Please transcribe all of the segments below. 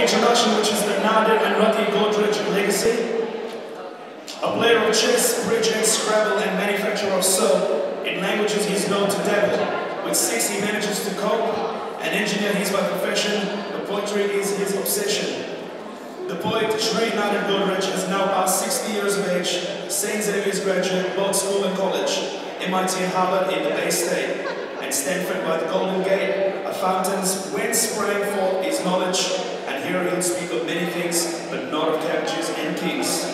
introduction, which is the Nadir and Rati Godrej legacy. A player of chess, bridge and Scrabble and manufacturer of soap. In languages he's known to dabble. With 6 he manages to cope. An engineer he's by profession, the poetry is his obsession. The poet Shri Nadir Godrej is now past 60 years of age, St. Xavier's graduate, both school and college, MIT and Harvard in the Bay State, and Stanford by the Golden Gate, a fountain's whence sprang forth his knowledge, and here he'll speak of many things, but not of cabbages and kings.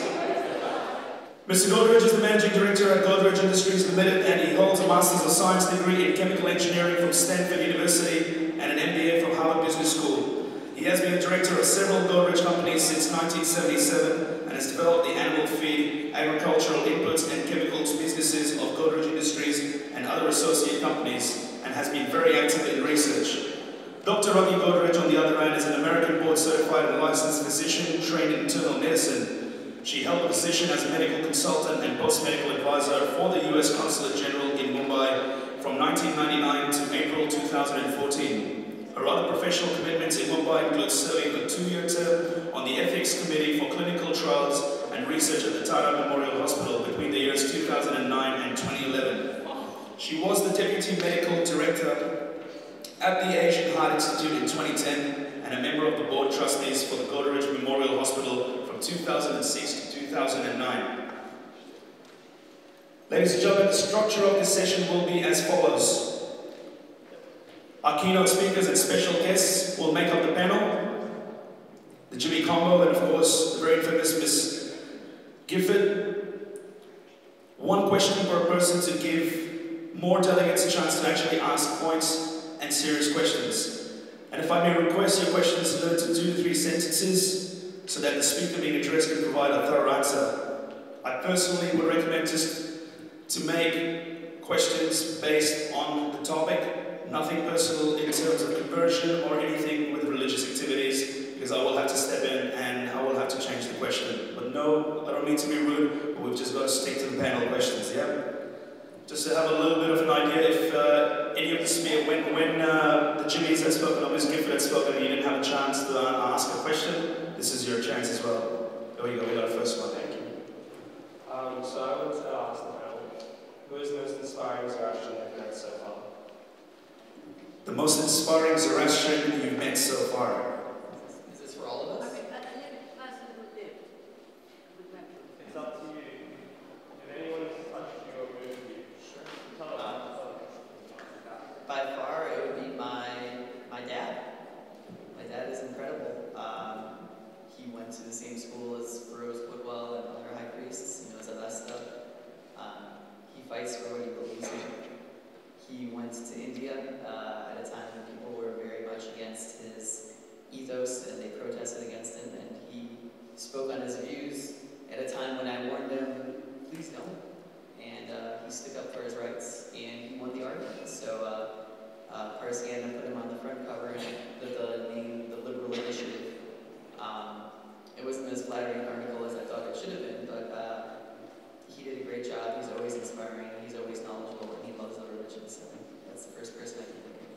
Mr. Godrej is the Managing Director at Godrej Industries Limited, and he holds a Master's of Science degree in Chemical Engineering from Stanford University and an MBA from Harvard Business School. He has been a director of several Godrej companies since 1977 and has developed the animal feed, agricultural inputs and chemicals businesses of Godrej Industries and other associate companies, and has been very active in research. Dr. Rati Godrej, on the other hand, is an American board-certified and licensed physician trained in internal medicine. She held a position as a medical consultant and post-medical advisor for the U.S. Consulate General in Mumbai from 1999 to April 2014. Her other professional commitments in Mumbai include serving a 2-year term on the Ethics Committee for Clinical Trials and Research at the Tata Memorial Hospital between the years 2009 and 2011. She was the Deputy Medical Director at the Asian Heart Institute in 2010 and a member of the Board Trustees for the Godrej Memorial Hospital from 2006 to 2009. Ladies and gentlemen, the structure of this session will be as follows. Our keynote speakers and special guests will make up the panel. The Jimmy Combo and of course the very infamous Miss Gifford. 1 question per person to give more delegates a chance to actually ask points and serious questions. And if I may request, your questions limited to 2 to 3 sentences so that the speaker being addressed can provide a thorough answer. I personally would recommend just to make questions based on the topic, nothing personal in terms of conversion or anything with religious activities, because I will have to step in and I will have to change the question. But no, I don't mean to be rude, but we've just got to stick to the panel questions, yeah? Just to have a little bit of an idea, if any of the when the Jimmys had spoken or Ms. Gifford had spoken and you didn't have a chance to ask a question, this is your chance as well. There we go, we got a first one, thank you. So I wanted to ask the panel, who is the most inspiring Zoroastrian you've met so far? The most inspiring Zoroastrian you've met so far. Is this for all of us? Okay, a living person who lived. It's up to you. If anyone has touched you or moved you, Sure. tell us. By far, it would be my dad. My dad is incredible. He went to the same school as Rose Woodwell and other high priests. He knows all that stuff. He fights for what he believes in. He went to India at a time when people were very much against his ethos and they protested against him, and he spoke on his views at a time when I warned him, please don't. And he stood up for his rights and he won the argument. So Parsiana put him on the front cover with the name The Liberal Initiative. It wasn't as flattering an article as I thought it should have been, but he did a great job. He's always inspiring, he's always knowledgeable, and he loves other religions. So that's the first person I can think of.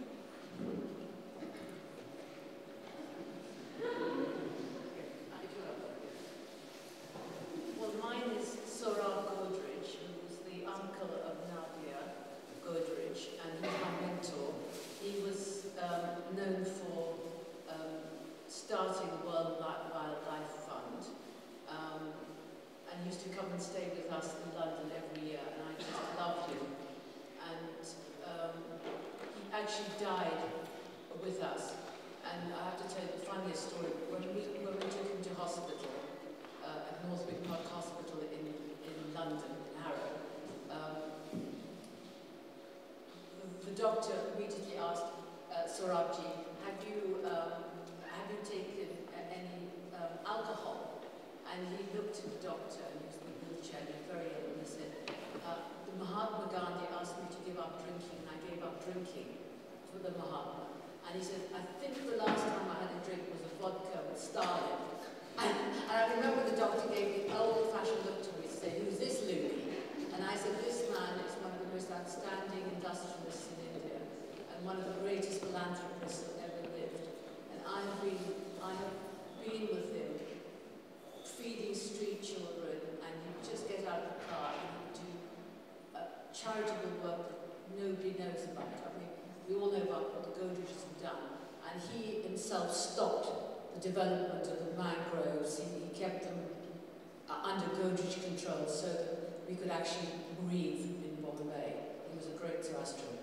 Well, mine is Sohrab Godrej, who's the uncle of Nadir Godrej, and he's my mentor. He was known for starting the World Wildlife Fund, and used to come and stay with us in London every year, and I just loved him. And he actually died with us, and I have to tell you the funniest story. When we took him to hospital, at North Wick Park Hospital in London, in Harrow, the doctor immediately asked Sohrabji, have you taken any alcohol? And he looked at the doctor, and he was in the wheelchair, and he was very ill, and he said, the Mahatma Gandhi asked me to give up drinking, and I gave up drinking for the Mahatma. And he said, I think the last time I had a drink was a vodka with Stalin. And I remember the doctor gave me an old-fashioned look to me and said, who's this loony? And I said, this man is one of the most outstanding industrialists in India, and one of the greatest philanthropists that ever lived. And I have himself stopped the development of the mangroves. He kept them under Godrej control so that we could actually breathe in Bombay. He was a great Zoroastrian.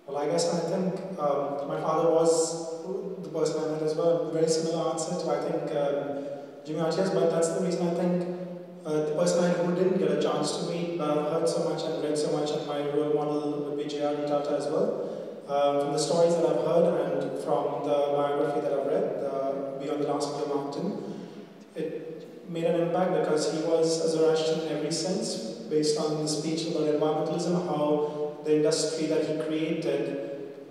Well, I guess I think my father was the person I met as well. Very similar answer to, I think, Jimmy Arches, but that's the reason I think the person I who didn't get a chance to meet, but I've heard so much and read so much, and my role model would be J.R.D. Tata as well. From the stories that I've heard and from the biography that I've read, Beyond the Last Blue Mountain, it made an impact because he was a Zoroastrian in every sense, based on the speech about environmentalism, how the industry that he created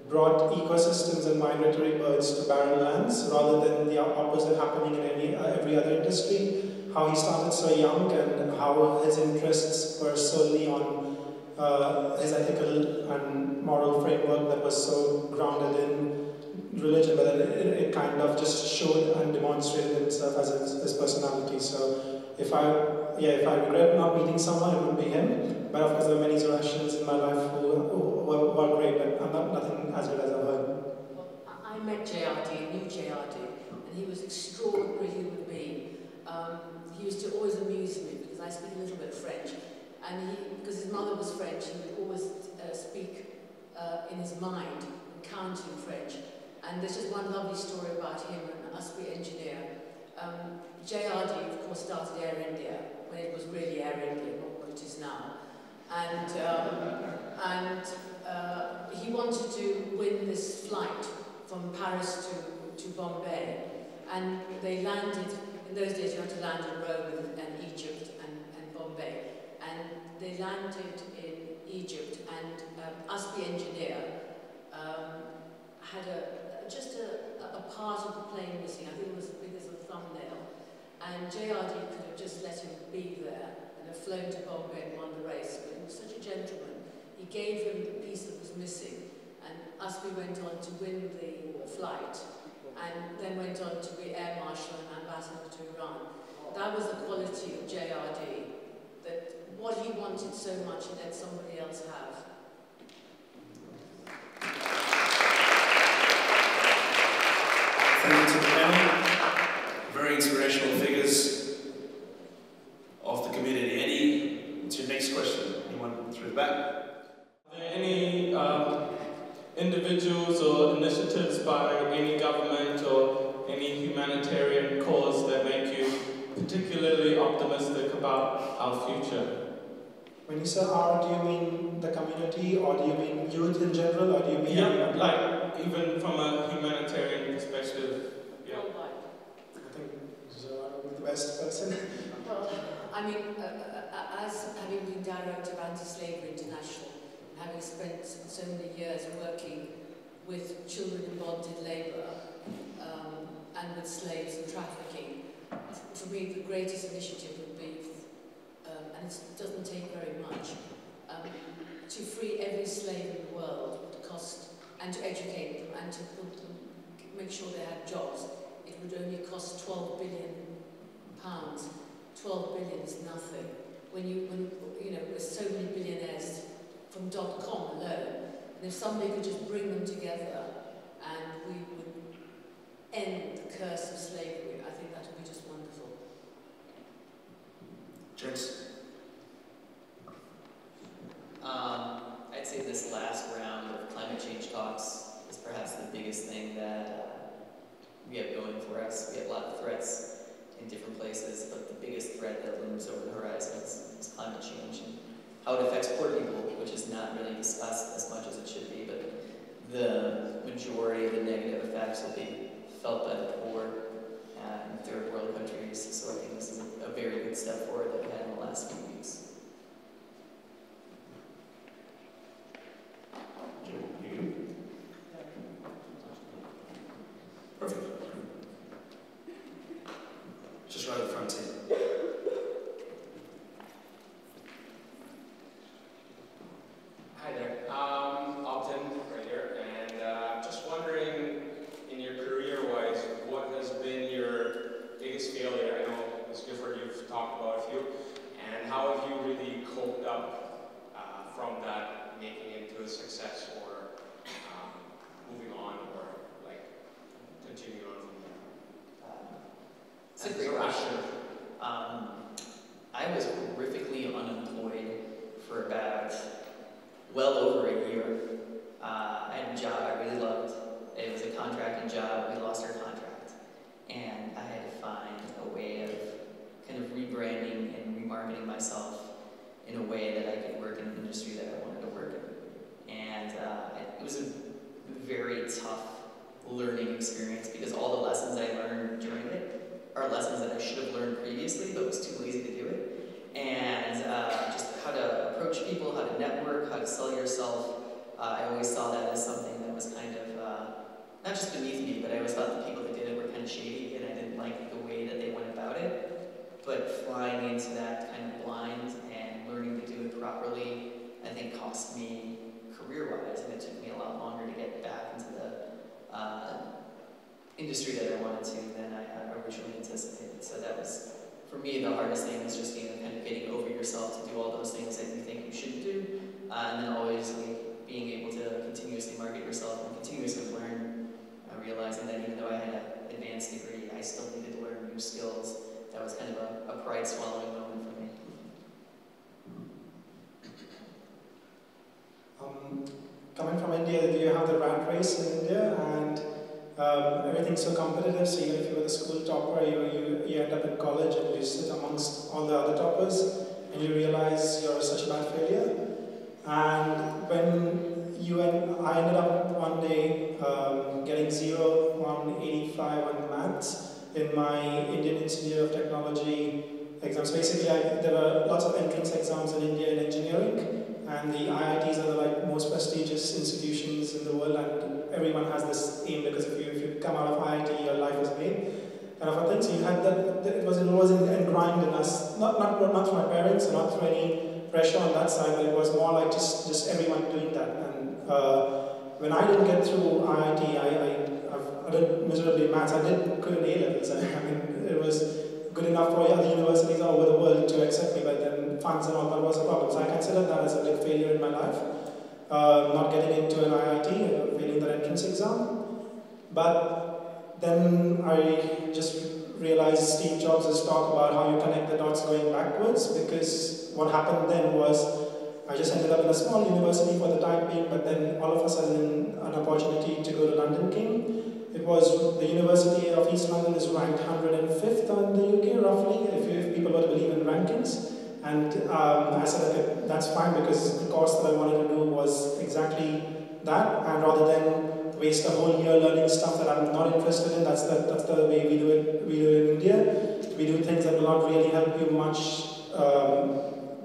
brought ecosystems and migratory birds to barren lands rather than the opposite happening in every other industry. How he started so young and how his interests were solely on his ethical and moral framework that was so grounded in religion, but it kind of just showed and demonstrated itself as his personality. So if I regret not meeting someone, it would be him. But of course, there are many Zoroastrians in my life who are great, but I'm not nothing as good as I've heard. Well, I met JRD, I knew JRD, and he was extraordinary human being. He used to always amuse me because I speak a little bit French, and because his mother was French, he would always speak in his mind and count in French. And there's just one lovely story about him, an USP engineer. JRD, of course, started Air India when it was really Air India, not what it is now. And he wanted to win this flight from Paris to Bombay. And they landed, in those days you had to land in Rome and Egypt and Bombay. And they landed in Egypt, and USP engineer had just a part of the plane missing. I think it was as big as a thumbnail. And JRD could have just let him be there and have flown to Bombay and won the race. But he was such a gentleman. He gave him the piece that was missing. And USP went on to win the flight. And then went on to be Air Marshal and Ambassador to Iran. That was the quality of JRD, that what he wanted so much he let somebody else have. Thank you to the panel. Very inspirational figures of the community. Eddie, what's your next question? Anyone through the back? Are there any individuals or initiatives by any government or any humanitarian cause that make you particularly optimistic about our future? When you say our, do you mean the community, or do you mean youth in general, or do you mean... Yeah, like even from a humanitarian perspective. Yeah. I think Zara would be the best person. Well, I mean, as having been director of Anti-Slavery International, having spent so many years working with children in bonded labour and with slaves and trafficking, for me the greatest initiative would be, and it doesn't take very much, to free every slave in the world would cost, and to educate them and to put them, make sure they had jobs. It would only cost £12 billion. 12 billion is nothing. When you know, there's so many billionaires from .com alone, and if somebody could just bring them together and we would end the curse of slavery, I think that would be just wonderful. James? I'd say this last round of climate change talks is perhaps the biggest thing that we have going for us. We have a lot of threats in different places, but the biggest threat that looms over the horizon is climate change and how it affects poor people, which is not really discussed as much as it should be, but the majority of the negative effects will be felt by the poor in third world countries. So I think this is a very good step forward that we had in the last few weeks. Perfect. Just right at the front here. Hi there. Upton right here, and just wondering, in your career-wise, what has been your biggest failure? I know, Ms. Gifford, you've talked about a few, and how sure. I was horrifically unemployed for about well over a year. I had a job I really loved. It was a contracting job. We lost our contract. And I had to find a way of kind of rebranding and remarketing myself in a way that I could work in an industry that I wanted to work in. And it was a very tough learning experience because all the lessons I learned during it are lessons that I should have learned previously but was too lazy to do it. And just how to approach people, how to network, how to sell yourself. I always saw that as something that was kind of, not just beneath me, but I always thought the people that did it were kind of shady and I didn't like the way that they went about it. But flying into that kind of blind and learning to do it properly, I think cost me career-wise, and it took me a lot longer to get back into the industry that I wanted to than I originally anticipated. So that was, for me, the hardest thing was just kind of getting over yourself to do all those things that you think you should do, and then always being able to continuously market yourself and continuously learn, realizing that even though I had an advanced degree, I still needed to learn new skills. That was kind of a pride-swallowing moment for me. Coming from India, you have the rat race in India, and everything's so competitive. So even if you were the school topper, you end up in college and you sit amongst all the other toppers, and you realize you're such a bad failure. And when I ended up one day getting 0 on 85 on maths in my Indian Institute of Technology exams. Basically, there were lots of entrance exams in India in engineering. And the IITs are the most prestigious institutions in the world, and everyone has this aim because if you come out of IIT, your life is made. Kind of a thing. So you had that. It was ingrained in us, not from my parents, not through any pressure on that side, but it was more like just everyone doing that. And when I didn't get through IIT, I did miserably in maths. I did good in A-levels. I mean, it was good enough for other universities all over the world to accept me, but then funds and all that was a problem. So I considered that as a big failure in my life, not getting into an IIT, failing that entrance exam. But then I just realized Steve Jobs' talk about how you connect the dots going backwards, because what happened then was I just ended up in a small university for the time being, but then all of a sudden an opportunity to go to London came. It was, the University of East London is ranked 105th in the UK, roughly, if people were to believe in rankings. And I said, okay, that's fine, because the course that I wanted to do was exactly that, and rather than waste a whole year learning stuff that I'm not interested in, that's the way we do it in India. We do things that will not really help you much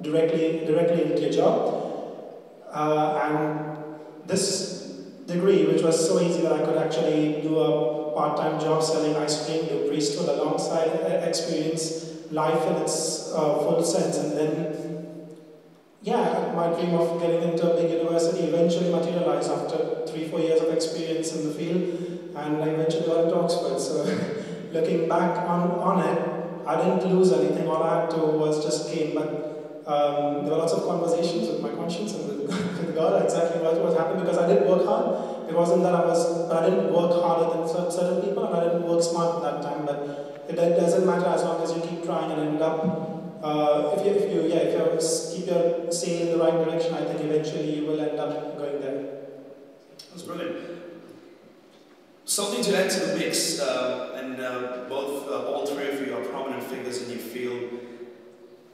directly into your job. And this degree, which was so easy that I could actually do a part-time job selling ice cream, do priesthood alongside, experience life in its full sense, and then, yeah, my dream of getting into a big university eventually materialized after 3-4 years of experience in the field, and I eventually got into Oxford. So looking back on it, I didn't lose anything. All I had to was just gain, but there were lots of conversations with my conscience and with God, exactly what happened, because I did work hard. It wasn't that I didn't work harder than certain people, and I didn't work smart at that time, but it doesn't matter as long as you keep trying and end up, if you keep your sail in the right direction, I think eventually you will end up going there. That's brilliant. Something to add to the mix, and all three of you are prominent figures in your field.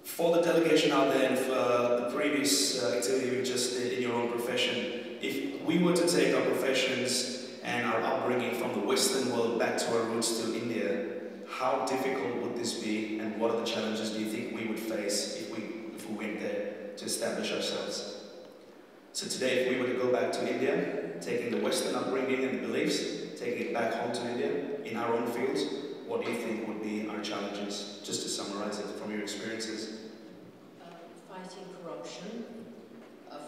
For the delegation out there and for the previous activity you just did in your own profession, if we were to take our professions and our upbringing from the Western world back to our roots to India, how difficult would this be, and what are the challenges do you think we would face if we went there to establish ourselves? So today, if we were to go back to India, taking the Western upbringing and the beliefs, taking it back home to India in our own fields, what do you think would be our challenges, just to summarize it from your experiences? Fighting corruption,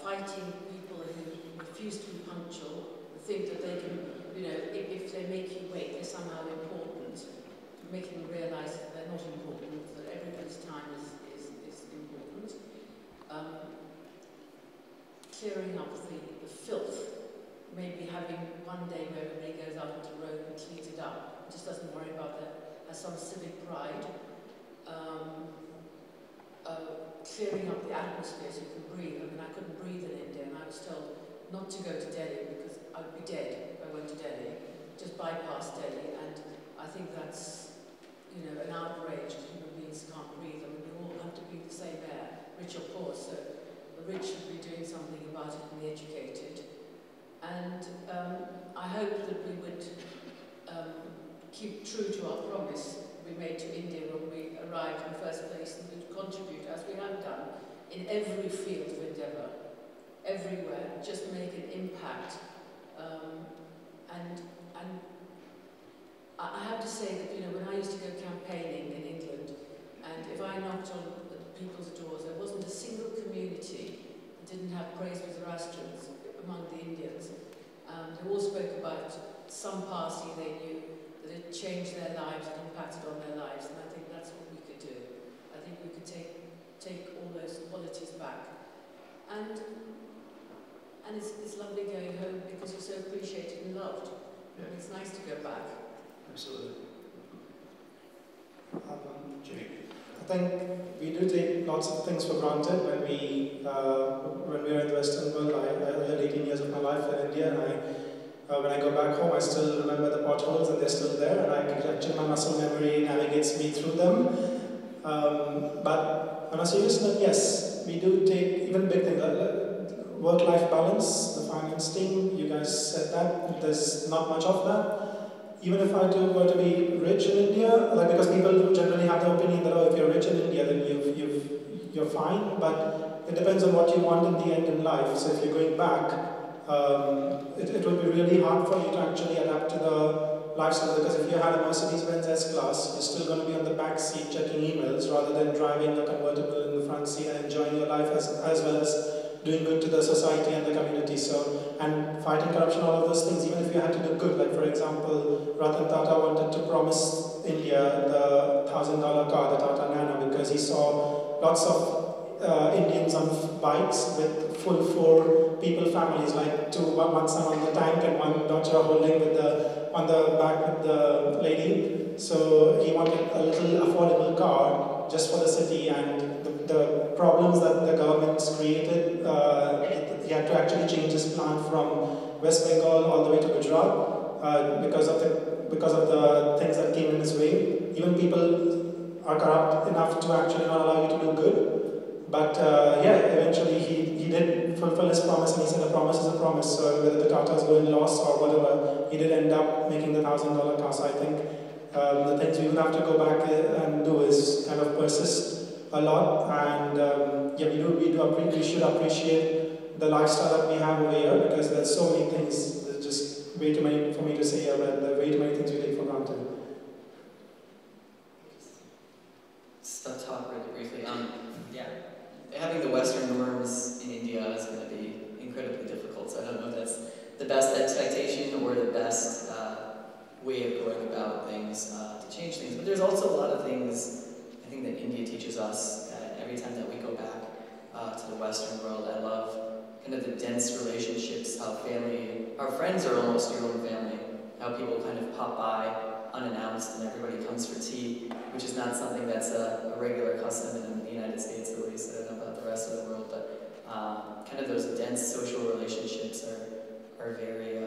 fighting people who refuse to be punctual, who think that they can, if they make you wait, they're somehow important, making them realise that they're not important, that everybody's time is important. Clearing up the filth, maybe having one day where everybody goes out into the road and cleans it up, just doesn't worry about that, has some civic pride, clearing up the atmosphere so you can breathe. I mean, I couldn't breathe in India, and I was told not to go to Delhi because I'd be dead if I went to Delhi, just bypass Delhi, and I think that's, you know, an outrage that human beings can't breathe. I mean, we all have to breathe the same air, rich or poor, so the rich should be doing something about it and the educated. And I hope that we would keep true to our promise we made to India when we arrived in the first place, and would contribute, as we have done, in every field of endeavour, everywhere, just make an impact. And I have to say that, you know, when I used to go campaigning in England, and if I knocked on people's doors, there wasn't a single community that didn't have praise for Zoroastrians among the Indians. They all spoke about some party they knew that had changed their lives and impacted on their lives, and I think that's what we could do. I think we could take all those qualities back. And it's lovely going home because you're so appreciated and loved. Yeah. And it's nice to go back. Absolutely. Jimmy? I think we do take lots of things for granted when we are in the Western world. I lived 18 years of my life in India, and when I go back home, I still remember the potholes, and they're still there, and actually my muscle memory navigates me through them. But on a serious note, yes, we do take even big things. Work-life balance, the finance team, you guys said that, there's not much of that. Even if I were to be rich in India, like, because people generally have the opinion that, oh, if you're rich in India, then you're fine, but it depends on what you want in the end in life. So if you're going back, it would be really hard for you to actually adapt to the lifestyle, because if you had a Mercedes-Benz S-Class, you're still going to be on the back seat checking emails rather than driving a convertible in the front seat and enjoying your life as well as doing good to the society and the community. So, and fighting corruption, all of those things, even if you had to do good, like for example, Ratan Tata wanted to promise India the $1,000 car, the Tata Nano, because he saw lots of Indians on bikes with full 4 people families, like one son on the tank and one daughter holding on the back with the lady. So he wanted a little affordable car just for the city, and the problems that the government's created, he had to actually change his plan from West Bengal all the way to Gujarat because of the things that came in his way. Even people are corrupt enough to actually not allow you to do good. But yeah, eventually he did fulfill his promise, and he said a promise is a promise. So whether the Tatas go in loss or whatever, he did end up making the $1,000 car. So I think the things we would have to go back and do is kind of persist a lot, and yeah, we should appreciate the lifestyle that we have over here, because there's so many things. There's just way too many for me to say here, but there are way too many things we take for granted. Just talk really briefly. Yeah, having the Western norms in India is going to be incredibly difficult. So I don't know if that's the best expectation or the best way of going about things to change things. But there's also a lot of things I think that India teaches us every time that we go back to the Western world. I love kind of the dense relationships, how our friends are almost your own family, how people kind of pop by unannounced and everybody comes for tea, which is not something that's a regular custom in the United States, at least. I don't know about the rest of the world, but kind of those dense social relationships are very,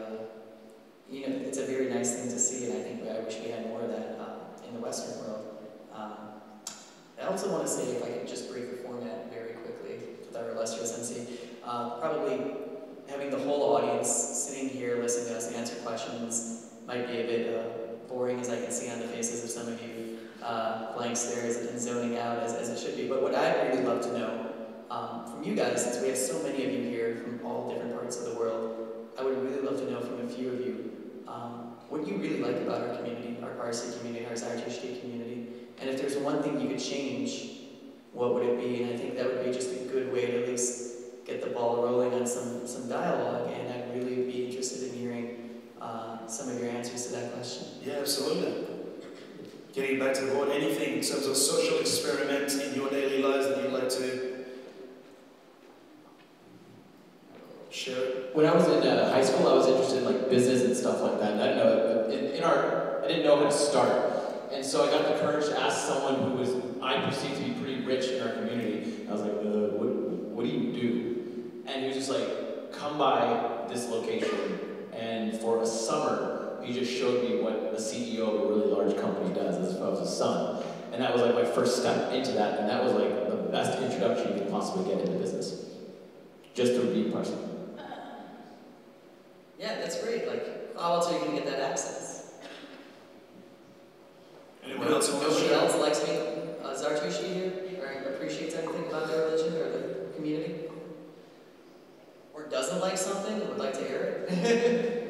you know, it's a very nice thing to see, and I wish we had more of that in the Western world. I also want to say, if I could just break the format very quickly with our illustrious MC, probably having the whole audience sitting here listening to us answer questions might be a bit boring, as I can see on the faces of some of you, blank stares and zoning out as it should be. But what I'd really love to know from you guys, since we have so many of you here from all different parts of the world, I would really love to know from a few of you what you really like about our community, our Parsi community, our Zoroastrian community. And if there's one thing you could change, what would it be? And I think that would be just a good way to at least get the ball rolling on some dialogue, and I'd really be interested in hearing some of your answers to that question. Yeah, absolutely. Getting back to the board, anything in terms of social experiment in your daily lives that you'd like to share? When I was in high school, I was interested in like business and stuff like that. And I didn't know I didn't know how to start. And so I got the courage to ask someone who was, I perceived to be pretty rich in our community. I was like, what do you do? And he was just like, come by this location. And for a summer, he just showed me what the CEO of a really large company does as if I was a son. And that was like my first step into that. And that was like the best introduction you could possibly get into business. Just to be a person. Yeah, that's great. Like, how else are you going to get that access? Anyone else? Nobody else likes me, Zarathustra here, or appreciates anything about their religion or the community? Or doesn't like something and would like to hear it?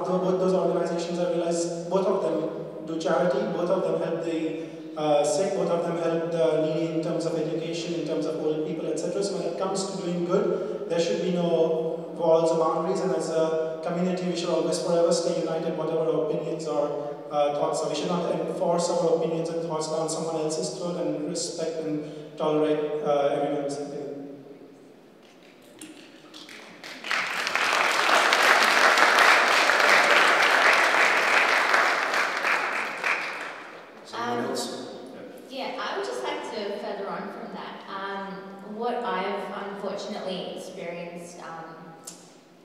Both those organizations, I realized both of them do charity, both of them help the sick, both of them help the needy in terms of education, in terms of old people, etc. So when it comes to doing good, there should be no walls or boundaries, and as a community we should always forever stay united, whatever our opinions or thoughts are. We should not enforce our opinions and thoughts down someone else's throat, and respect and tolerate everyone's opinion.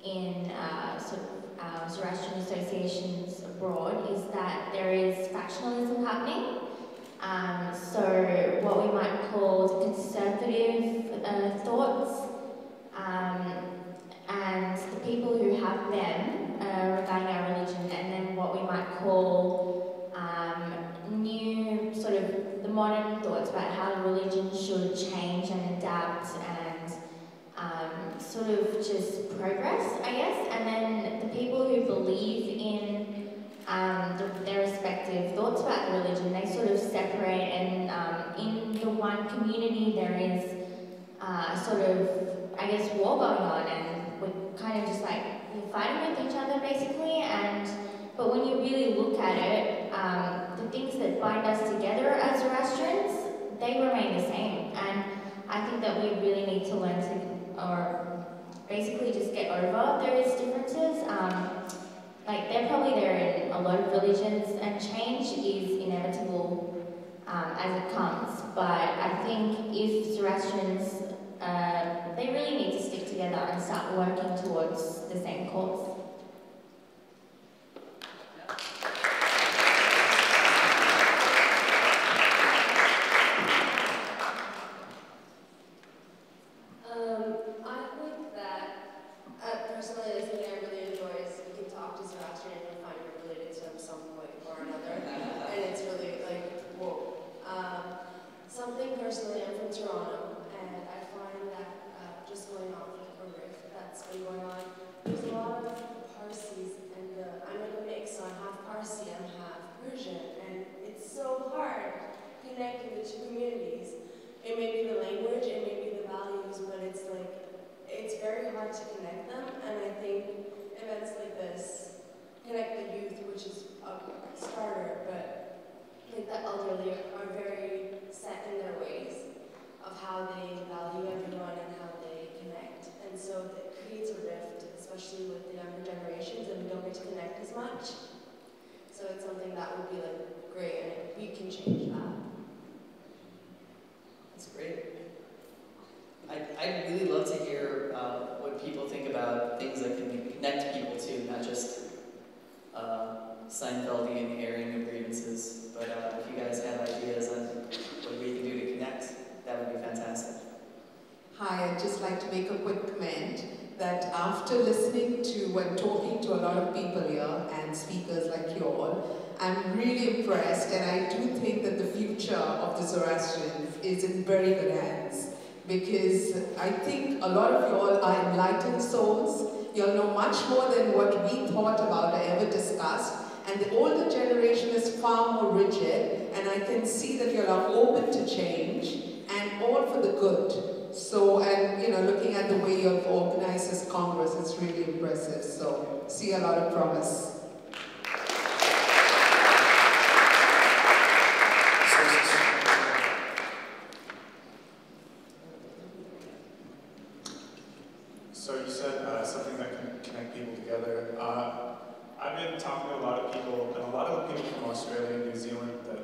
In Zoroastrian associations abroad is that there is factionalism happening. So what we might call the conservative thoughts, and the people who have them regarding our religion, and then what we might call new sort of the modern thoughts about how religion should change and adapt and sort of just progress, I guess. And then the people who believe in their respective thoughts about the religion, they sort of separate, and in the one community there is sort of, I guess, war going on, and we're kind of just like, we're fighting with each other basically. But when you really look at it, the things that bind us together as Zoroastrians, they remain the same. And I think that we really need to learn to, or basically just get over those differences. Like, they're probably there in a lot of religions, and change is inevitable as it comes. But I think if Zoroastrians, they really need to stick together and start working towards the same cause. Something personally, I'm from Toronto, and Seinfeldian airing of grievances. But if you guys have ideas on what we can do to connect, that would be fantastic. Hi, I'd just like to make a quick comment that after listening to and talking to a lot of people here and speakers like you all, I'm really impressed, and I do think that the future of the Zoroastrians is in very good hands, because I think a lot of you all are enlightened souls. You'll know much more than what we thought about or ever discussed, and the older generation is far more rigid, and I can see that you're open to change and all for the good. So, and looking at the way you've organized this Congress, it's really impressive. So, see a lot of promise. So you said something that can connect people together. I've been talking to a lot of people, and a lot of the people from Australia and New Zealand that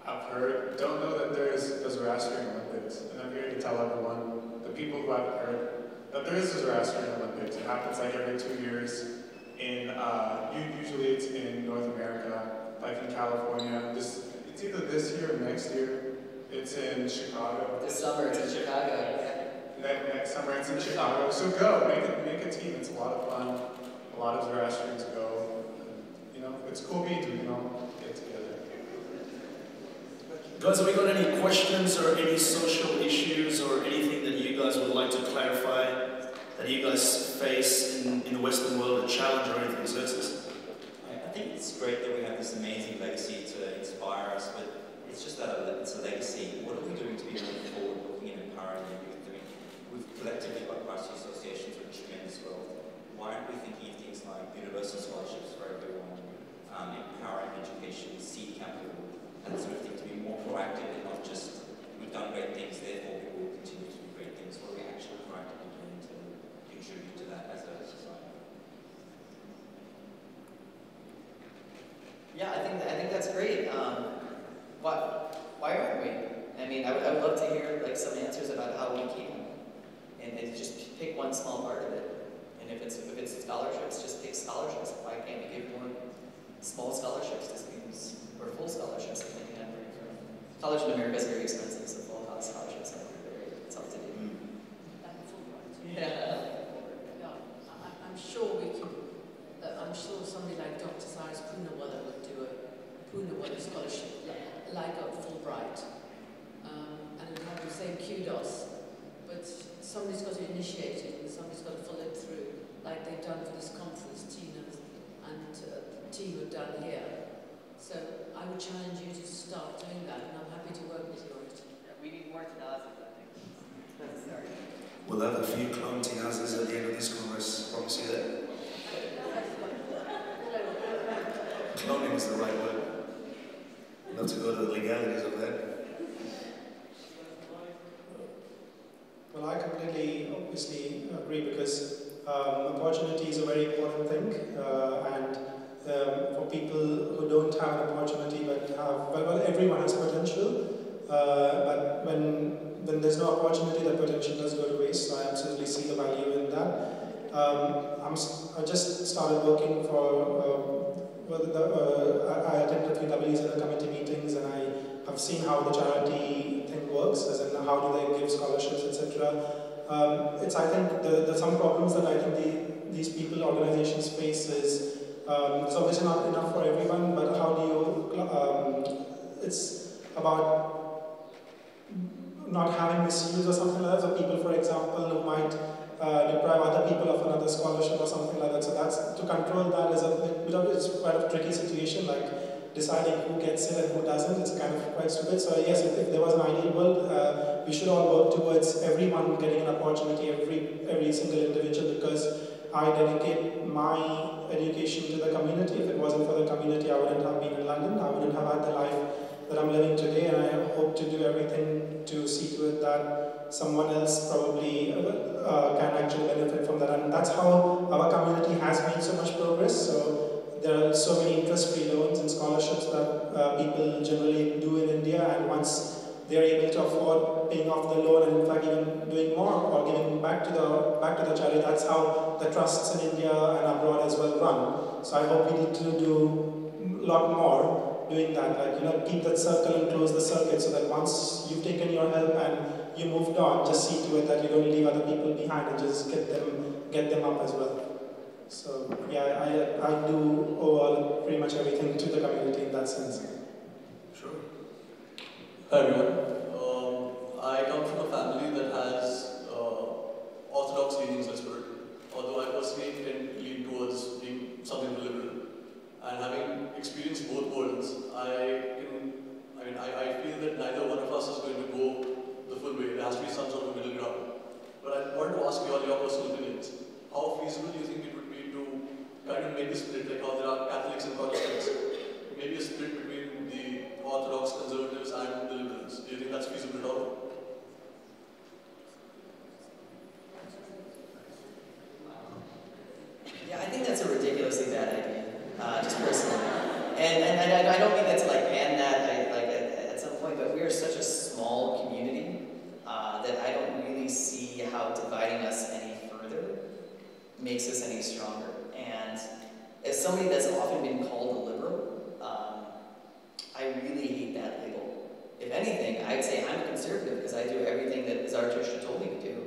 I've heard don't know that there is a Zoroastrian Olympics. And I'm here to tell everyone, the people who I've heard, that there is a Zoroastrian Olympics. It happens like every 2 years. Usually it's in North America, like in California. It's either this year or next year. It's in Chicago. This summer it's in Chicago. Next summer it's in Chicago. So go, make a team. It's a lot of fun. A lot of Zoroastrians go. It's cool beans. We can all get together. Guys, have we got any questions or any social issues or anything that you guys would like to clarify that you guys face in the Western world, a challenge or anything, Xerxes? I think it's great that we have this amazing legacy to inspire us, but it's just that it's a legacy. What are we doing to be moving forward, looking and empowering youth? I mean, we've collectively got varsity associations with tremendous wealth. Why aren't we thinking of things like universal scholarships for everyone, empowering education, seed capital, and that sort of thing, to be more proactive and not just, we've done great things, therefore we will continue to do great things. What are we actually proactively doing to contribute to that as a society? Yeah, I think that's great. Why aren't we? I mean, I would love to hear some answers about how we can, and just pick one small part of it. And if it's scholarships, just pick scholarships. Why can't we give more small scholarships to students, or full scholarships, depending on where you're from? College in America is very expensive, so full house scholarships are very tough to do. Yeah. I'm sure we can. I'm sure somebody like Dr. Cyrus Poonawalla would do a Poonawalla scholarship, like a Fulbright, and it would have the same kudos. But somebody's got to initiate it, and somebody's got to follow it through, like they've done for this conference, Tina and the team have done here. So I would challenge you to start doing that, and I'm happy to work with you on it. Yeah, we need more Tinazes, I think. Sorry. We'll have a few clone Tinazes at the end of this Congress, promise you that. Cloning is the right word. Not to go to the legalities of that. Well, I completely, obviously, agree, because opportunity is a very important thing, and for people who don't have an opportunity but have, well, everyone has potential, but when there's no opportunity, that potential does go to waste, so I absolutely see the value in that. I just started working for, I attended a few W's in the committee meetings, and I have seen how the charity thing works, as in how do they give scholarships, etc. I think some problems that I think these people, organizations face is, it's obviously not enough for everyone, but how do you, it's about not having misuse or something like that. So people, for example, who might deprive other people of another scholarship or something like that. So to control that is it's quite a tricky situation, like deciding who gets it and who doesn't. It's kind of quite stupid. So yes, if there was an ideal world, we should all work towards everyone getting an opportunity, every single individual, because I dedicate my education to the community. If it wasn't for the community, I wouldn't have been in London. I wouldn't have had the life that I'm living today, and I hope to do everything to see to it that someone else probably can actually benefit from that. And that's how our community has made so much progress. So there are so many interest-free loans and scholarships that people generally do in India, and once they're able to afford paying off the loan, and in fact even doing more or giving back to the charity, that's how the trusts in India and abroad as well run. So I hope we need to do lot more doing that, like, keep that circle and close the circuit so that once you've taken your help and you moved on, just see to it that you don't leave other people behind and just get them up as well. So yeah, I do owe pretty much everything to the community in that sense. Sure. Hi everyone. I come from a family that has orthodox leanings, let's put it. Although I personally tend to lean towards being something liberal. And having experienced both worlds, I feel that neither one of us is going to go the full way. There has to be some sort of middle ground. But I wanted to ask you all your personal opinions. How feasible do you think it would be to kind of make a split, like how there are Catholics and Protestants? Maybe a split between the Orthodox conservatives and the liberals. Do you think that's feasible at all? Yeah, I think that's a ridiculously bad idea, just personally. And I don't mean that to like ban that at some point, but we are such a small community that I don't really see how dividing us any further makes us any stronger. And as somebody that's often been called a liberal, I really hate that label. If anything, I'd say I'm a conservative because I do everything that Zarathustra told me to do.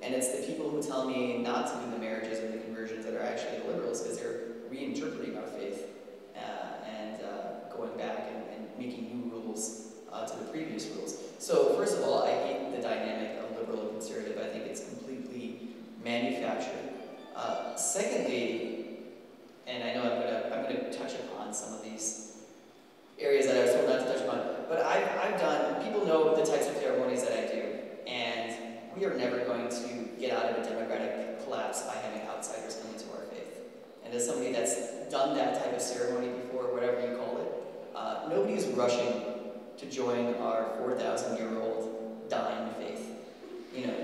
And it's the people who tell me not to do the marriages and the conversions that are actually the liberals because they're reinterpreting our faith and going back and making new rules to the previous rules. So first of all, I hate the dynamic of liberal and conservative. I think it's completely manufactured. Secondly, and I know I'm gonna touch upon some of these areas that I was told not to touch upon, but I've done, people know the types of ceremonies that I do, and we are never going to get out of a democratic collapse by having outsiders come into our faith. And as somebody that's done that type of ceremony before, whatever you call it, nobody is rushing to join our 4,000-year-old dying faith.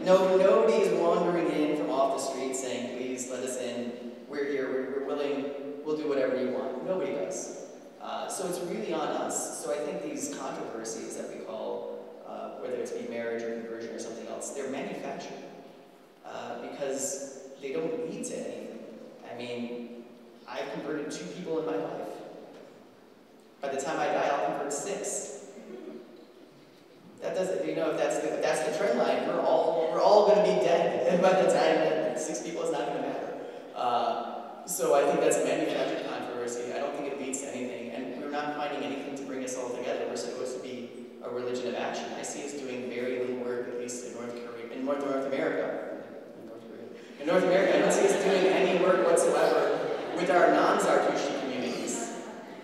Nobody is wandering in from off the street saying, please let us in, we're here, we're willing, we'll do whatever you want. Nobody does. So it's really on us. So I think these controversies that we call, whether it's be marriage or conversion or something else, they're manufactured because they don't lead to anything. I mean, I've converted 2 people in my life. By the time I die, I'll convert 6. That doesn't, if that's the trend line, we're all going to be dead. And by the time 6 people is not going to matter. So I think that's a manufactured controversy. I don't think it leads to anything, and we're not finding anything to bring us all together. We're supposed to be a religion of action. I see us doing very little work, at least in North America. In North America, I don't see us doing any work whatsoever with our non-Zarathustra communities,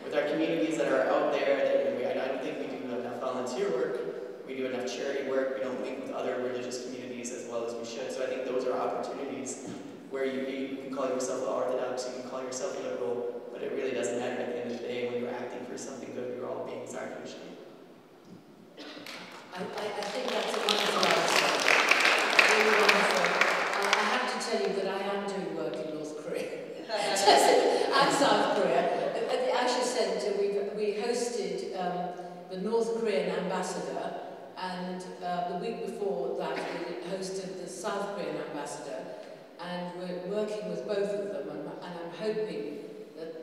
with our communities that are out there. I don't think we do enough volunteer work. We do enough charity work. We don't link with other religious communities as well as we should. So I think those are opportunities where you can call yourself Orthodox, you can call yourself liberal, but it really doesn't matter at the end of the day. When you're acting for something good, you're all being Zarathustra. I think that's a wonderful answer. Really wonderful. I have to tell you that I am doing work in North Korea and South Korea. At the Asher Centre, we hosted the North Korean ambassador, and the week before that we hosted the South Korean ambassador, and we're working with both of them, and I'm hoping that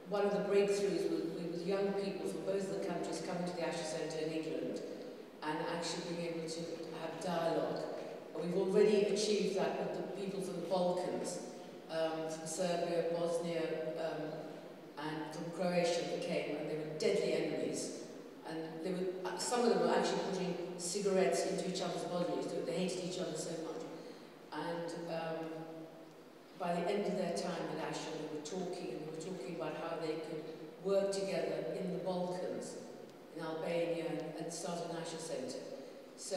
one of the breakthroughs will be with young people from both of the countries coming to the Asher Centre in England and actually being able to have dialogue. And we've already achieved that with the people from the Balkans, from Serbia, Bosnia, and from Croatia that came, and they were deadly enemies. And some of them were actually putting cigarettes into each other's bodies. They hated each other so much. And by the end of their time at Asher, they were talking about how they could work together in the Balkans, in Albania, and start an Asher Centre. So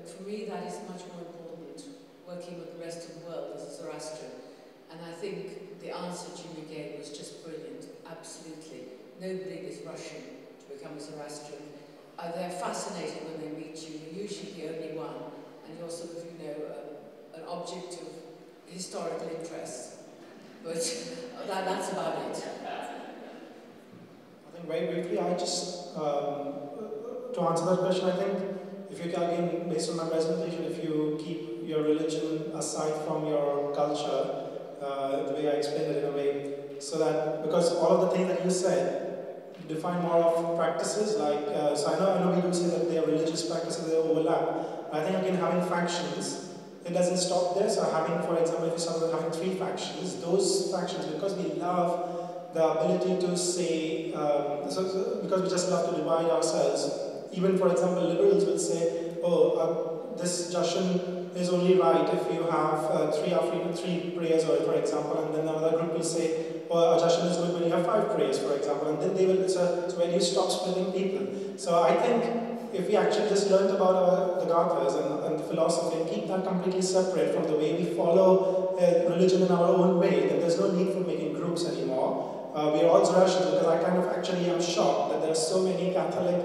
for me, that is much more important, working with the rest of the world as a Zoroastrian. And I think the answer Jimmy gave was just brilliant, absolutely. Nobody is rushing to become a Zoroastrian. They're fascinated when they meet you. You're usually the only one, and you're sort of, an object of historical interest. But that's about it. I think very briefly, I just, to answer that question, I think if you, again, based on my presentation, if you keep your religion aside from your culture, the way I explained it in a way, so that, because all of the things that you said, define more of practices, like, so I know we do say that they are religious practices, they overlap. But I think again, having factions, it doesn't stop there. So having, for example, if you start with having 3 factions, those factions, because we love the ability to say, because we just love to divide ourselves, even for example, liberals will say, oh, this Jashan is only right if you have 3 prayers, or for example, and then another group will say, oh, Jashan is good when you have 5 prayers, for example, and then they will, so when you stop splitting people. So I think if we actually just learned about the Gathas and the philosophy and keep that completely separate from the way we follow religion in our own way, then there's no need for making groups anymore. We are all Zoroastrians, because I kind of actually am shocked that there are so many Catholic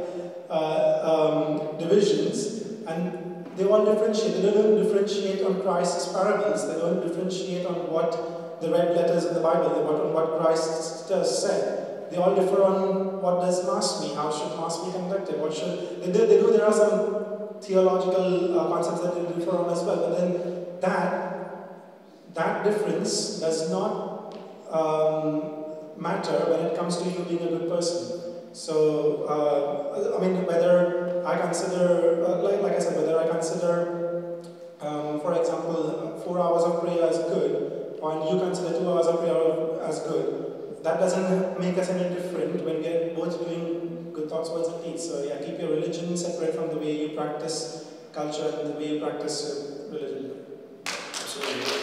divisions, and they all differentiate. They don't differentiate on Christ's parables. They don't differentiate on what the red letters in the Bible, on what Christ said. They all differ on what does Mass mean, how should Mass be conducted, what should they do. There are some theological concepts that they differ on as well, but then that difference does not matter when it comes to you being a good person. So, I mean, whether I consider, like I said, whether I consider, for example, 4 hours of prayer as good, or you consider 2 hours of prayer as good, that doesn't make us any different when we are both doing good thoughts, words, and deeds. So, yeah, keep your religion separate from the way you practice culture and the way you practice religion. Absolutely.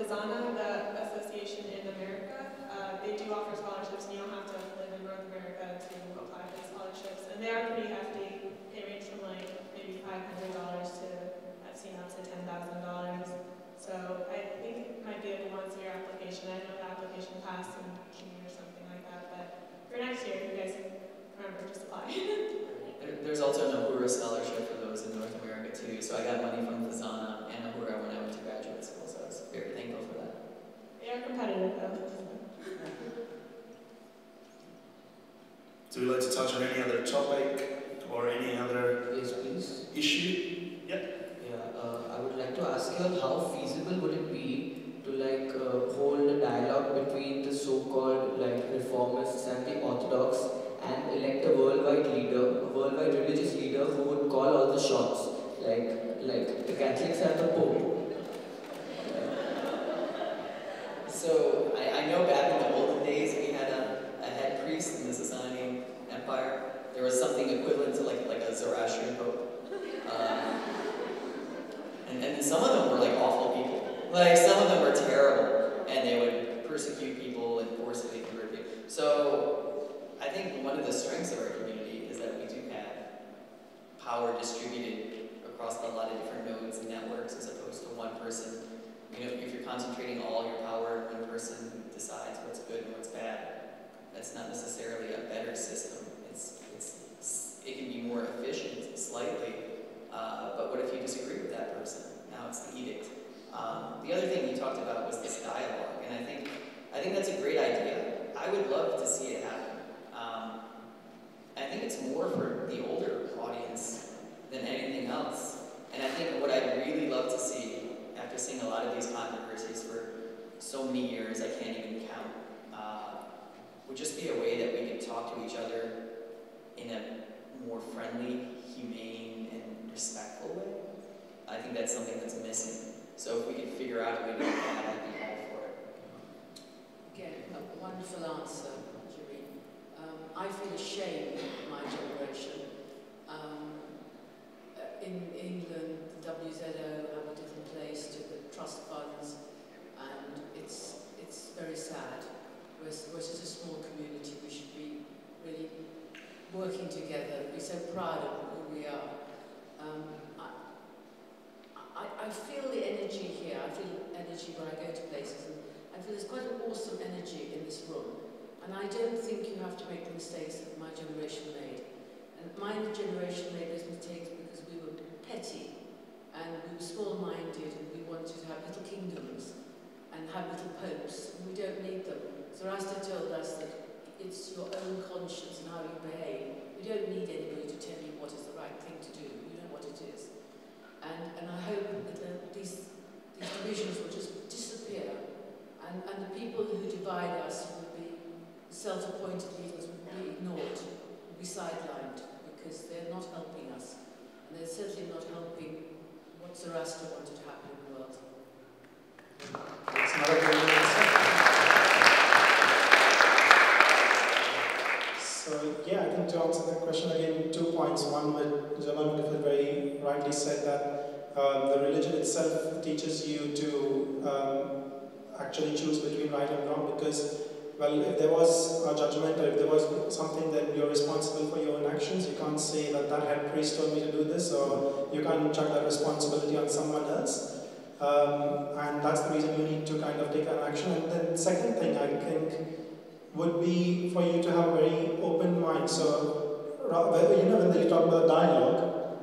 Zana, the association in America, they do offer scholarships, and you don't have to live in North America to apply for the scholarships, and they are pretty hefty. They range from like maybe $500 to, I've seen up to $10,000. So I think it might be a once-a-year application. I know the application passed in June or something like that, but for next year, you guys remember, just apply. There's also an Ahura scholarship for those in North America too, so I got money from Zana and Ahura when I went to graduate school, so I was very thankful for that. They are competitive though. Do we like to touch on any other topic or any other issue? Yeah. I would like to ask you all, how feasible would it be to hold a dialogue between the so-called reformists and the Orthodox, and elect a worldwide leader, a worldwide religious leader who would call all the shots, like the Catholics have the Pope. So I know back in the olden days we had a head priest in the Sasanian Empire. There was something equivalent to like a Zoroastrian Pope. And some of them were like awful people. Like some of them were terrible, and they would persecute people and forcibly convert people. So I think one of the strengths of our community is that we do have power distributed across a lot of different nodes and networks, as opposed to one person. You know, if you're concentrating all your power in one person who decides what's good and what's bad, that's not necessarily a better system. It can be more efficient, slightly, but what if you disagree with that person? Now it's the edict. The other thing you talked about was this dialogue, and I think that's a great idea. I would love to see it happen. I think it's more for the older audience than anything else. And I think what I'd really love to see, after seeing a lot of these controversies for so many years I can't even count, would just be a way that we could talk to each other in a more friendly, humane, and respectful way. I think that's something that's missing. So if we could figure out a way to do that, I'd be all for it. Again, a wonderful answer, Jereen. I feel ashamed of my generation. In England, the WZO have a different place to the trust funds, and it's very sad. We're such a small community. We should be really working together. Be so proud of who we are. I feel the energy here. I feel energy when I go to places, and I feel there's quite an awesome energy in this room. And I don't think you have to make the mistakes that my generation made. And my generation made those mistakes because we were petty, and we were small-minded, and we wanted to have little kingdoms and have little popes, and we don't need them. Zoroaster told us that it's your own conscience and how you behave. You don't need anybody to tell you what is the right thing to do. You know what it is. And I hope that these divisions will just disappear, and the people who divide us will be self-appointed leaders, will be ignored, will be sidelined, because they're not helping us, and they're certainly not helping what Zoroaster wanted to happen in the world. That's not a very good answer. So yeah, I think to answer that question again, 2 points. One, what Jamal very rightly said, that the religion itself teaches you to actually choose between right and wrong, because, well, if there was a judgment or if there was something, then you're responsible for your own actions. You can't say that that head priest told me to do this, or you can't chuck that responsibility on someone else. And that's the reason you need to kind of take that action. And then the second thing, I think, would be for you to have a very open mind. So, you know, when you talk about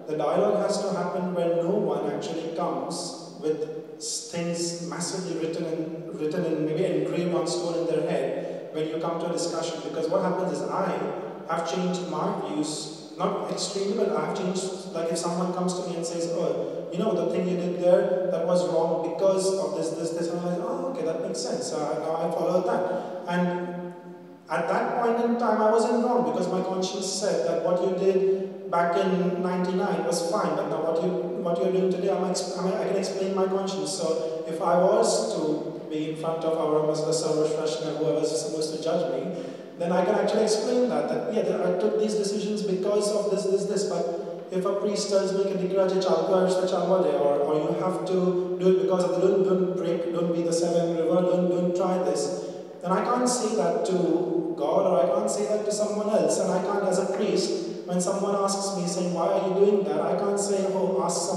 the dialogue has to happen when no one actually comes with things massively written in maybe engraved on stone in their head when you come to a discussion. Because what happens is I have changed my views, not extremely, but I have changed. Like if someone comes to me and says, oh, you know, the thing you did there, that was wrong because of this, and I'm like, oh, okay, that makes sense. Now I followed that. And at that point in time, I wasn't wrong, because my conscience said that what you did back in '99 was fine, but now what you're doing today, I can explain my conscience. So if I was to be in front of our Zoroastrian or whoever is supposed to judge me, then I can actually explain that yeah, I took these decisions because of this. But if a priest tells me, or you have to do it because of the don't be the seven river, don't try this, then I can't say that to God, or I can't say that to someone else. And I can't, as a priest, when someone asks me saying, why are you doing that? I can't say, oh, ask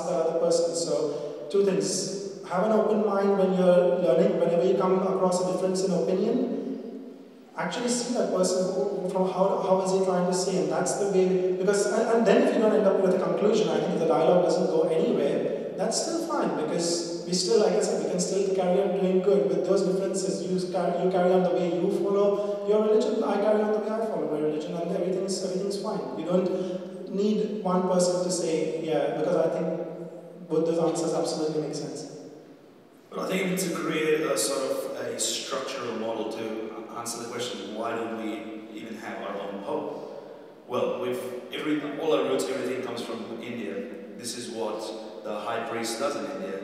that other person. So 2 things. Have an open mind when you're learning. Whenever you come across a difference in opinion, actually see that person from how is he trying to say, and that's the way, because, and then if you don't end up with a conclusion, I think if the dialogue doesn't go anywhere, that's still fine, because we still, like I said, we can still carry on doing good with those differences. You carry on the way you follow your religion, I carry on the way I follow my religion, and everything's fine. You don't need one person to say, yeah, because I think both those answers absolutely make sense. But I think we need to create a sort of a structural model to answer the question, why don't we even have our own pope? Well, all our roots, everything comes from India. This is what the high priest does in India.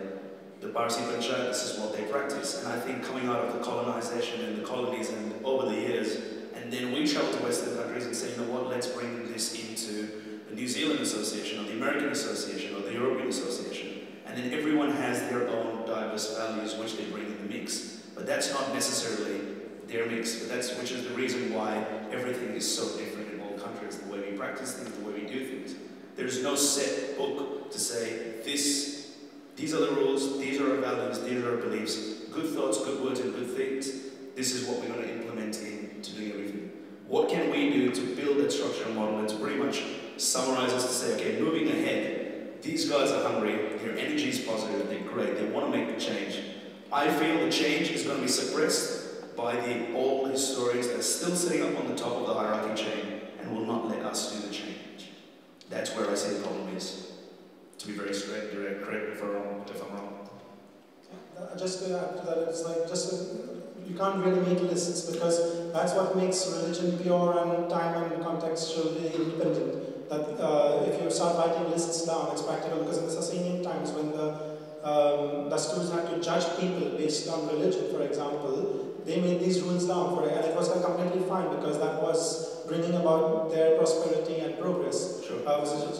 The Parsi Panchayat, this is what they practice. And I think coming out of the colonization and the colonies and over the years, and then we travel to Western countries and say, you know what, let's bring this into the New Zealand Association, or the American Association, or the European Association. And then everyone has their own diverse values which they bring in the mix. But that's not necessarily their mix, which is the reason why everything is so different in all countries, the way we practice things, the way we do things. There's no set book to say, these are the rules, these are our values, these are our beliefs, good thoughts, good words, and good things. This is what we're going to implement into doing everything. What can we do to build that structural model and to pretty much summarize us to say, okay, moving ahead, these guys are hungry, their energy is positive, they're great, they want to make the change. I feel the change is going to be suppressed by the old historians that are still sitting up on the top of the hierarchy chain and will not let us do the change. That's where I see the problem is. To be very straight, direct, correct if I'm wrong. Just to add to that, it's like you can't really make lists, because that's what makes religion pure and time and contextually independent. That if you start writing lists down, it's practical, because in the Sasanian times when the Dasturs had to judge people based on religion, for example, they made these rules down for it, and it was completely fine, because that was bringing about their prosperity and progress. Sure.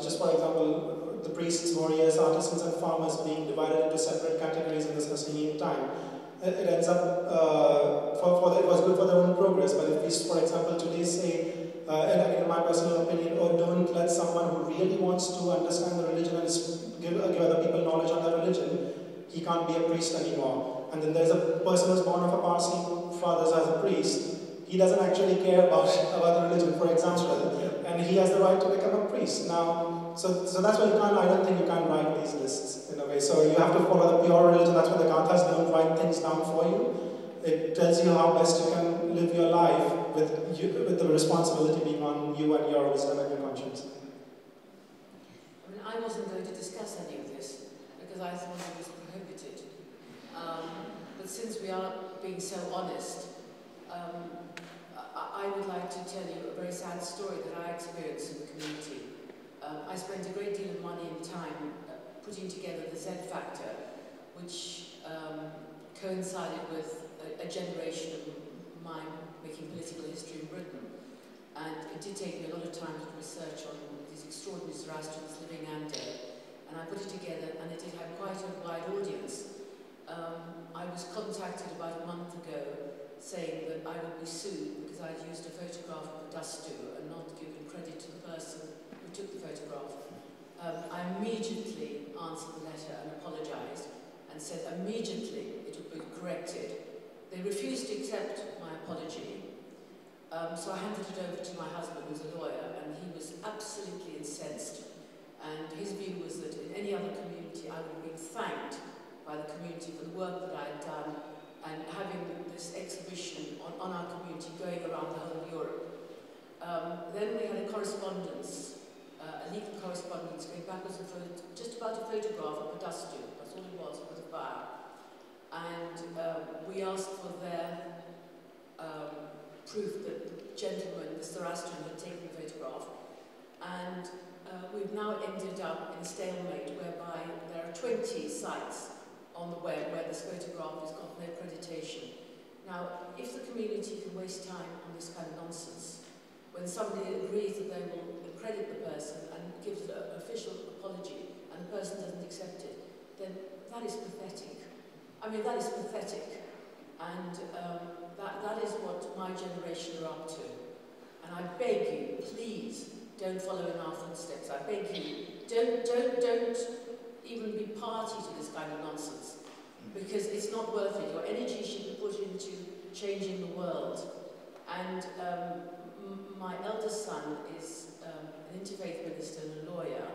Just for example, the priests, warriors, artisans, and farmers being divided into separate categories in the Sasanian time. It ends up, it was good for their own progress, but if we, for example, today say, in my personal opinion, don't let someone who really wants to understand the religion and give other people knowledge on the religion, he can't be a priest anymore. And then there's a person who's born of a Parsi father as a priest, he doesn't actually care about the religion, for example, and he has the right to become a priest. Now, so that's why I don't think you can write these lists in a way. So you have to follow the pure religion. That's why the Gathas don't write things down for you. It tells you how best you can live your life with the responsibility being on you and your wisdom and your conscience. I wasn't going to discuss any of this because I thought it was prohibited. But since we are being so honest, I would like to tell you a very sad story that I experienced in the community. I spent a great deal of money and time putting together the Z Factor, which coincided with a generation of mine making political history in Britain. And it did take me a lot of time to research on these extraordinary Zoroastrians living and dead. And I put it together, and it did have quite a wide audience. I was contacted about a month ago saying that I would be sued because I'd used a photograph of a dust stew and not given credit to the person who took the photograph. I immediately answered the letter and apologised and said immediately it would be corrected. They refused to accept my apology, so I handed it over to my husband, who's a lawyer, and he was absolutely incensed. And his view was that in any other community I would have been thanked by the community for the work that I had done, and having this exhibition on our community going around the whole of Europe. Then we had a correspondence, a legal correspondence going backwards and forwards, just about a photograph of a dust stew. That's all it was a fire. And we asked for their proof that the gentleman, the Zoroastrian, had taken the photograph. And we've now ended up in a stalemate whereby there are 20 sites on the web where this photograph has got no accreditation. Now, if the community can waste time on this kind of nonsense, when somebody agrees that they will accredit the person and gives an official apology and the person doesn't accept it, then that is pathetic. I mean, that is pathetic. And that is what my generation are up to. And I beg you, please, don't follow in our footsteps. I beg you, don't even be party to this kind of nonsense, because it's not worth it. Your energy should be put into changing the world. And my eldest son is an interfaith minister and a lawyer,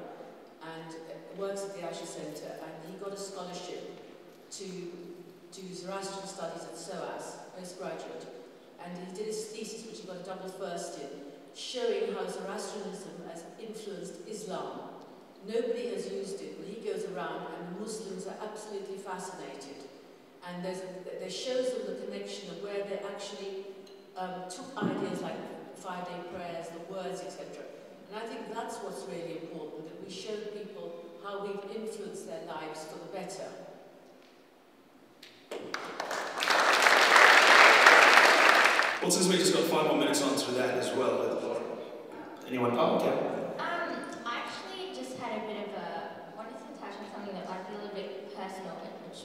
and works at the Asher Centre, and he got a scholarship to do Zoroastrian studies at SOAS, postgraduate, and he did his thesis, which he got a double first in, showing how Zoroastrianism has influenced Islam. Nobody has used it, but he goes around and the Muslims are absolutely fascinated. And there shows them the connection of where they actually took ideas like 5-day prayers, the words, etc. And I think that's what's really important, that we show people how we've influenced their lives for the better. Well, since we just got 5 more minutes onto that as well, anyone? Oh, okay.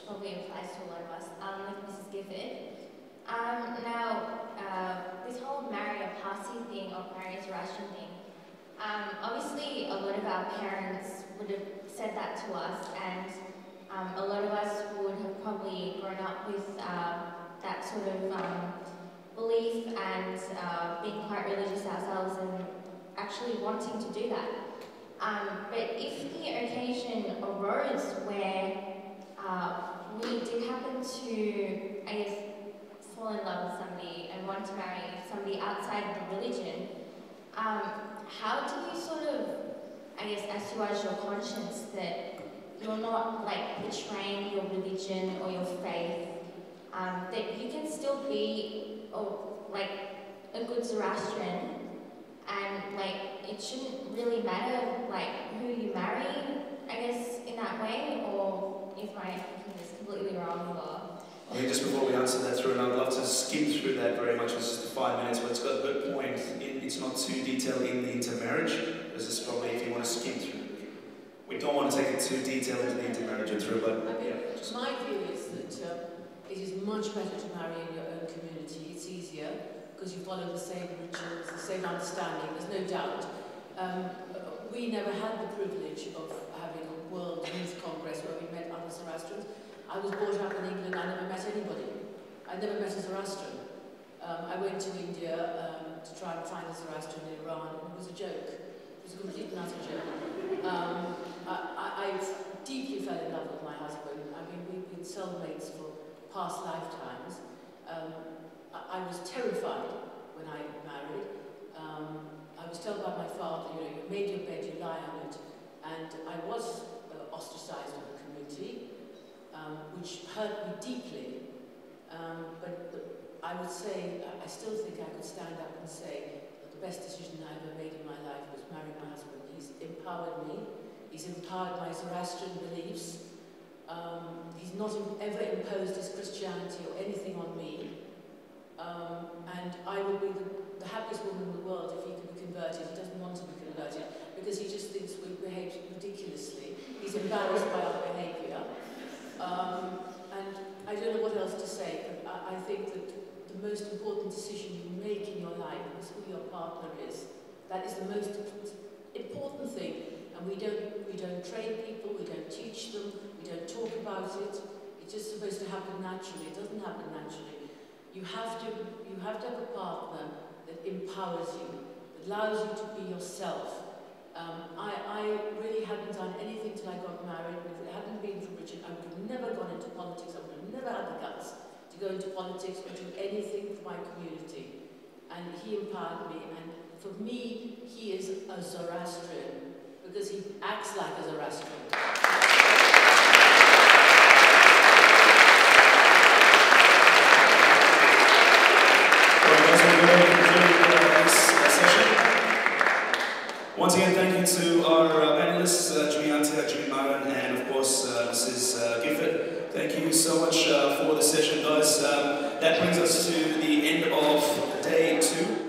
Probably applies to a lot of us, with Mrs. Gifford. This whole marry a Parsi thing or marry a Zoroastrian thing, obviously a lot of our parents would have said that to us, and a lot of us would have probably grown up with that sort of belief and being quite religious ourselves and actually wanting to do that. But if the occasion arose where we did happen to, I guess, fall in love with somebody and want to marry somebody outside of the religion, how do you sort of, I guess, assuage your conscience that you're not like betraying your religion or your faith, that you can still be like a good Zoroastrian, and like it shouldn't really matter like who you marry, I guess, in that way, or if my thinking is completely wrong, or... I think just before we answer that through, and I'd love to skim through that very much, it's just 5 minutes, but it's got a good point. It's not too detailed in the intermarriage. This is probably if you want to skim through. We don't want to take it too detailed into the intermarriage and through, but yeah. My view is that it is much better to marry in your own community. It's easier because you follow the same rituals, the same understanding. There's no doubt. We never had the privilege of having a World Youth Congress where we met other Zoroastrians. I was brought up in England, I never met anybody. I never met a Zoroastrian. I went to India to try and find a Zoroastrian in Iran, and it was a joke. It was a complete and utter joke. I deeply fell in love with my husband. I mean, we've been soulmates for past lifetimes. I was terrified when I married. I was told by my father, you know, you made your bed, you lie on it. And I was ostracized in the community, which hurt me deeply. But I would say, I still think I could stand up and say that the best decision I ever made in my life was marrying my husband. He's empowered me. He's empowered my Zoroastrian beliefs. He's not ever imposed his Christianity or anything on me. And I would be the happiest woman in the world if he could be converted. He doesn't want to be converted because he just thinks we behave ridiculously. He's embarrassed by our behaviour. And I don't know what else to say, but I think that the most important decision you make in your life is who your partner is. That is the most important thing. And we don't train people, we don't teach them, we don't talk about it. It's just supposed to happen naturally. It doesn't happen naturally. You have to have a partner that empowers you, that allows you to be yourself. I really hadn't done anything till I got married. If it hadn't been for Richard, I would have never gone into politics. I would have never had the guts to go into politics or do anything for my community. And he empowered me. And for me, he is a Zoroastrian because he acts like a Zoroastrian. Once again, thank you to our panelists, Jimmy Maran, and of course, Mrs. Gifford. Thank you so much for the session, guys. That brings us to the end of day 2.